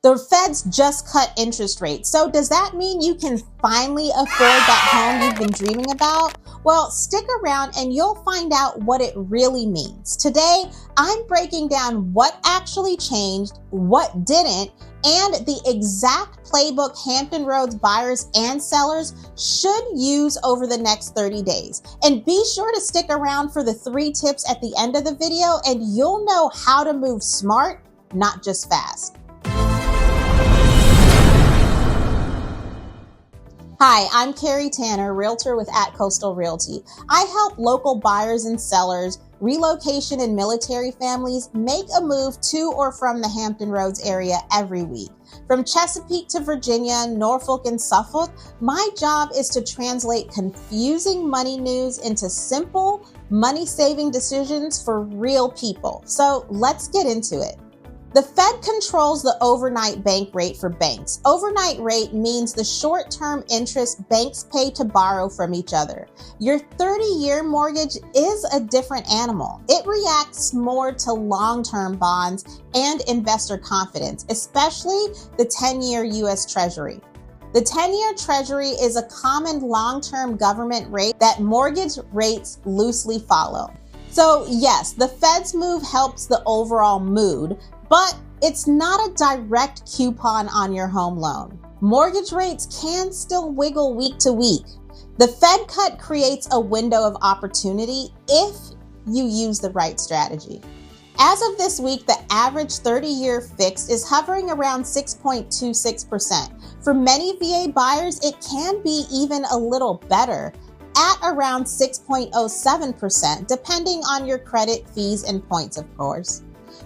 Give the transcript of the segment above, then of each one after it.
The feds just cut interest rates. So does that mean you can finally afford that home you've been dreaming about? Well, stick around and you'll find out what it really means. Today, I'm breaking down what actually changed, what didn't, and the exact playbook Hampton Roads buyers and sellers should use over the next 30 days. And be sure to stick around for the 3 tips at the end of the video, and you'll know how to move smart, not just fast. Hi, I'm Carrie Tanner, realtor with At Coastal Realty. I help local buyers and sellers, relocation and military families make a move to or from the Hampton Roads area every week. From Chesapeake to Virginia, Norfolk, and Suffolk, my job is to translate confusing money news into simple, money-saving decisions for real people. So let's get into it. The Fed controls the overnight bank rate for banks. Overnight rate means the short-term interest banks pay to borrow from each other. Your 30-year mortgage is a different animal. It reacts more to long-term bonds and investor confidence, especially the 10-year U.S. Treasury. The 10-year Treasury is a common long-term government rate that mortgage rates loosely follow. So yes, the Fed's move helps the overall mood, but it's not a direct coupon on your home loan. Mortgage rates can still wiggle week to week. The Fed cut creates a window of opportunity if you use the right strategy. As of this week, the average 30-year fixed is hovering around 6.26%. For many VA buyers, it can be even a little better, at around 6.07%, depending on your credit, fees, and points, of course.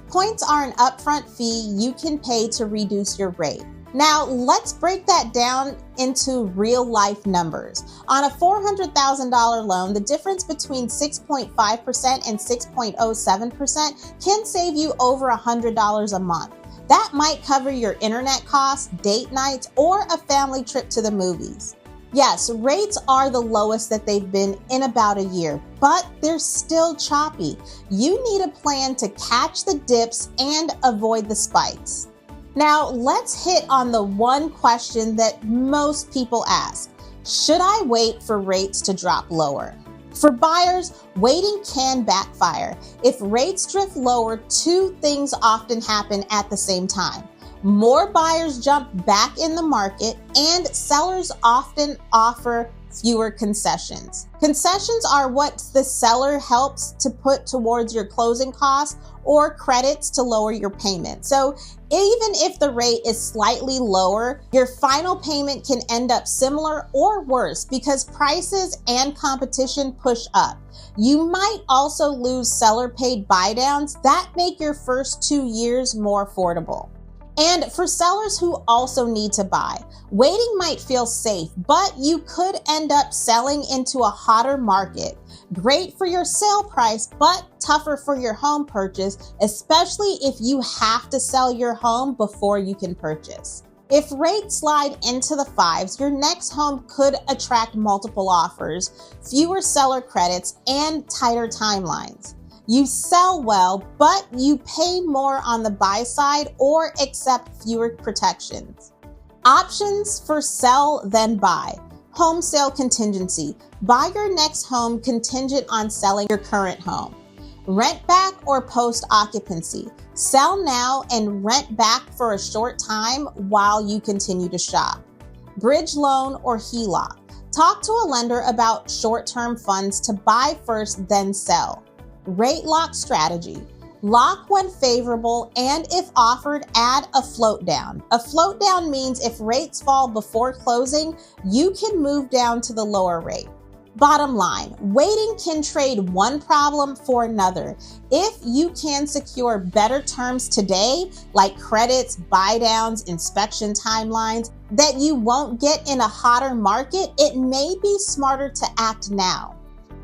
Points are an upfront fee you can pay to reduce your rate. Now, let's break that down into real-life numbers. On a $400,000 loan, the difference between 6.5% and 6.07% can save you over $100 a month. That might cover your internet costs, date nights, or a family trip to the movies. Yes, rates are the lowest that they've been in about a year, but they're still choppy. You need a plan to catch the dips and avoid the spikes. Now, let's hit on the one question that most people ask. Should I wait for rates to drop lower? For buyers, waiting can backfire. If rates drift lower, 2 things often happen at the same time. More buyers jump back in the market, and sellers often offer fewer concessions. Concessions are what the seller helps to put towards your closing costs or credits to lower your payment. So even if the rate is slightly lower, your final payment can end up similar or worse because prices and competition push up. You might also lose seller-paid buydowns that make your first 2 years more affordable. And for sellers who also need to buy, waiting might feel safe, but you could end up selling into a hotter market. Great for your sale price, but tougher for your home purchase, especially if you have to sell your home before you can purchase. If rates slide into the 5s, your next home could attract multiple offers, fewer seller credits, and tighter timelines. You sell well, but you pay more on the buy side or accept fewer protections. Options for sell then buy. Home sale contingency. Buy your next home contingent on selling your current home. Rent back or post occupancy. Sell now and rent back for a short time while you continue to shop. Bridge loan or HELOC. Talk to a lender about short-term funds to buy first, then sell. Rate lock strategy. Lock when favorable, and if offered, add a float down. A float down means if rates fall before closing, you can move down to the lower rate. Bottom line, waiting can trade one problem for another. If you can secure better terms today, like credits, buydowns, inspection timelines, that you won't get in a hotter market, it may be smarter to act now.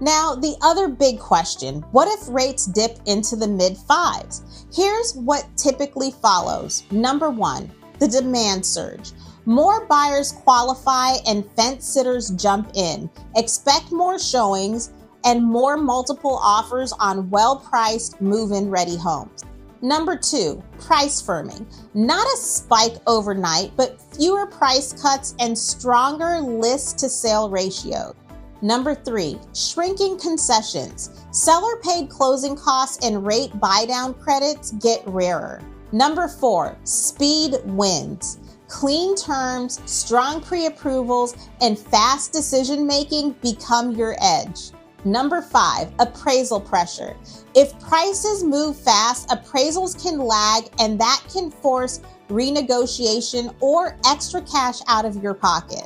Now, the other big question, what if rates dip into the mid-5s? Here's what typically follows. Number 1, the demand surge. More buyers qualify and fence sitters jump in. Expect more showings and more multiple offers on well-priced move-in ready homes. Number 2, price firming. Not a spike overnight, but fewer price cuts and stronger list to sale ratios. Number 3, shrinking concessions. Seller paid closing costs and rate buydown credits get rarer. Number 4, speed wins. Clean terms, strong pre-approvals, and fast decision-making become your edge. Number 5, appraisal pressure. If prices move fast, appraisals can lag, and that can force renegotiation or extra cash out of your pocket.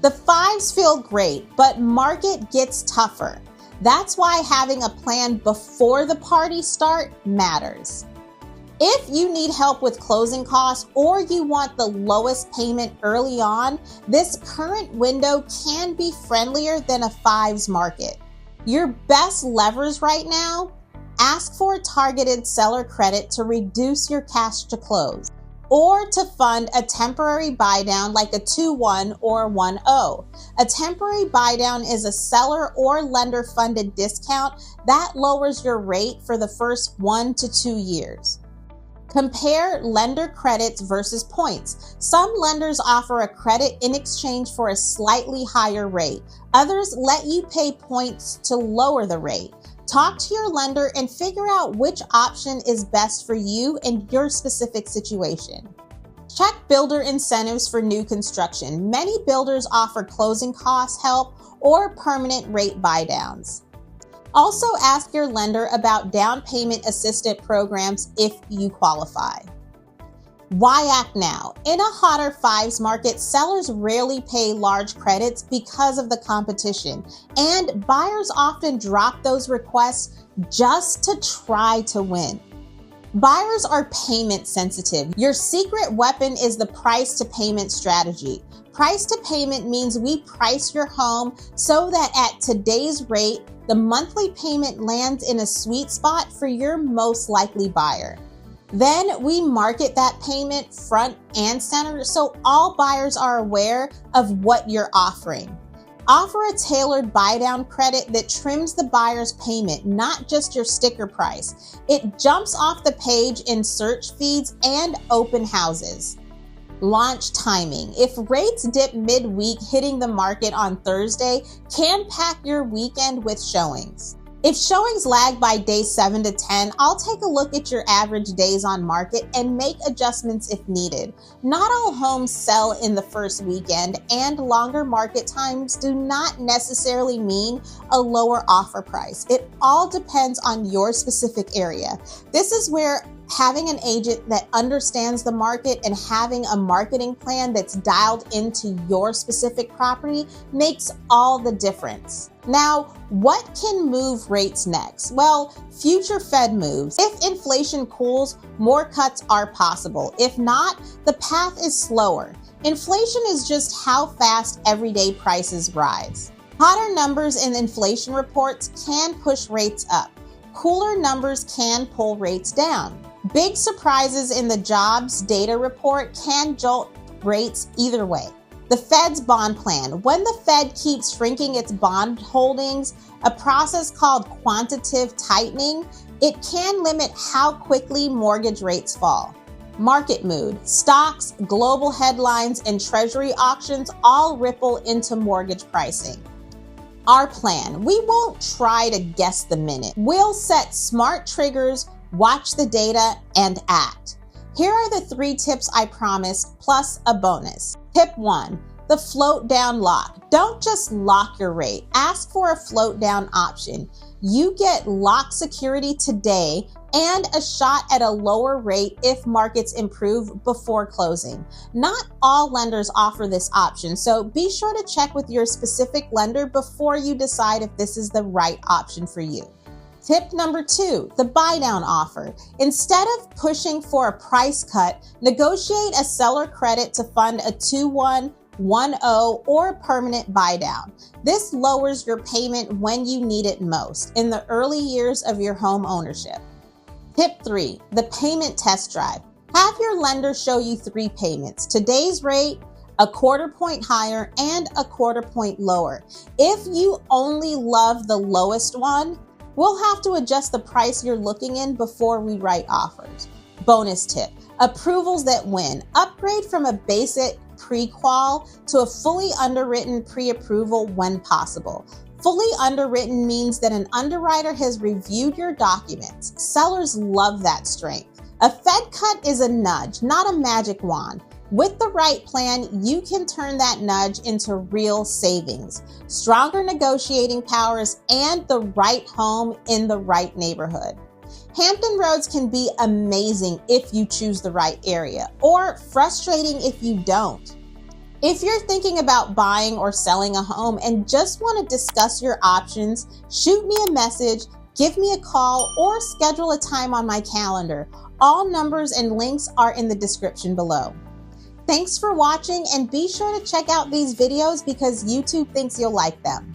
The 5s feel great, but market gets tougher. That's why having a plan before the party start matters. If you need help with closing costs or you want the lowest payment early on, this current window can be friendlier than a 5s market. Your best levers right now: ask for targeted seller credit to reduce your cash to close, or to fund a temporary buydown like a 2-1 or 1-0. A temporary buydown is a seller or lender funded discount that lowers your rate for the first 1 to 2 years. Compare lender credits versus points. Some lenders offer a credit in exchange for a slightly higher rate. Others let you pay points to lower the rate. Talk to your lender and figure out which option is best for you and your specific situation. Check builder incentives for new construction. Many builders offer closing cost help or permanent rate buydowns. Also ask your lender about down payment assistance programs if you qualify. Why act now? In a hotter 5s market, sellers rarely pay large credits because of the competition, and buyers often drop those requests just to try to win. Buyers are payment sensitive. Your secret weapon is the price to payment strategy. Price to payment means we price your home so that at today's rate, the monthly payment lands in a sweet spot for your most likely buyer. Then we market that payment front and center so all buyers are aware of what you're offering. Offer a tailored buydown credit that trims the buyer's payment, not just your sticker price. It jumps off the page in search feeds and open houses. Launch timing. If rates dip midweek, hitting the market on Thursday can pack your weekend with showings. If showings lag by day 7 to 10, I'll take a look at your average days on market and make adjustments if needed. Not all homes sell in the first weekend, and longer market times do not necessarily mean a lower offer price. It all depends on your specific area. This is where having an agent that understands the market and having a marketing plan that's dialed into your specific property makes all the difference. Now, what can move rates next? Well, future Fed moves. If inflation cools, more cuts are possible. If not, the path is slower. Inflation is just how fast everyday prices rise. Hotter numbers in inflation reports can push rates up. Cooler numbers can pull rates down. Big surprises in the jobs data report can jolt rates either way. The Fed's bond plan. When the Fed keeps shrinking its bond holdings, a process called quantitative tightening, it can limit how quickly mortgage rates fall. Market mood. Stocks, global headlines, and treasury auctions all ripple into mortgage pricing. Our plan. We won't try to guess the minute. We'll set smart triggers, watch the data, and act. Here are the 3 tips I promised, plus a bonus. Tip 1, the float down lock. Don't just lock your rate. Ask for a float down option. You get lock security today and a shot at a lower rate if markets improve before closing. Not all lenders offer this option, so be sure to check with your specific lender before you decide if this is the right option for you. Tip number 2, the buydown offer. Instead of pushing for a price cut, negotiate a seller credit to fund a 2-1, 1-0, or permanent buydown. This lowers your payment when you need it most, in the early years of your home ownership. Tip 3, the payment test drive. Have your lender show you 3 payments: today's rate, a quarter point higher, and a quarter point lower. If you only love the lowest one, we'll have to adjust the price you're looking in before we write offers. Bonus tip: approvals that win. Upgrade from a basic pre-qual to a fully underwritten pre-approval when possible. Fully underwritten means that an underwriter has reviewed your documents. Sellers love that strength. A Fed cut is a nudge, not a magic wand. With the right plan, you can turn that nudge into real savings, stronger negotiating powers, and the right home in the right neighborhood. Hampton Roads can be amazing if you choose the right area, or frustrating if you don't. If you're thinking about buying or selling a home and just want to discuss your options, shoot me a message, give me a call, or schedule a time on my calendar. All numbers and links are in the description below. Thanks for watching, and be sure to check out these videos because YouTube thinks you'll like them.